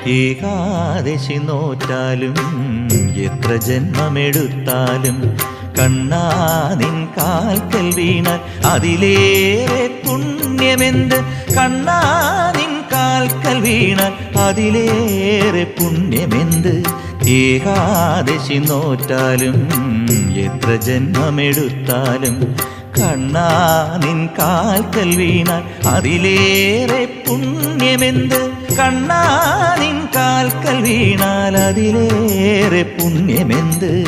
ഏകാദശി നോറ്റാലും എത്ര ജന്മമെടുത്താലും കണ്ണാ നിൻ കാൽക്കൽ വീണാൽ അതിലേറെ പുണ്യമെന്ത്. കണ്ണാ നിൻ കാൽക്കൽ വീണാൽ അതിലേറെ പുണ്യമെന്ത്. ഏകാദശി നോറ്റാലും എത്ര ജന്മമെടുത്താലും കണ്ണാ നിൻ കാൽക്കൽ വീണാൽ അതിലേറെ പുണ്യമെന്ത്. കണ്ണാ നിൻ കാൽക്കൽ വീണാൽ അതിലേറെ പുണ്യമെന്ത്.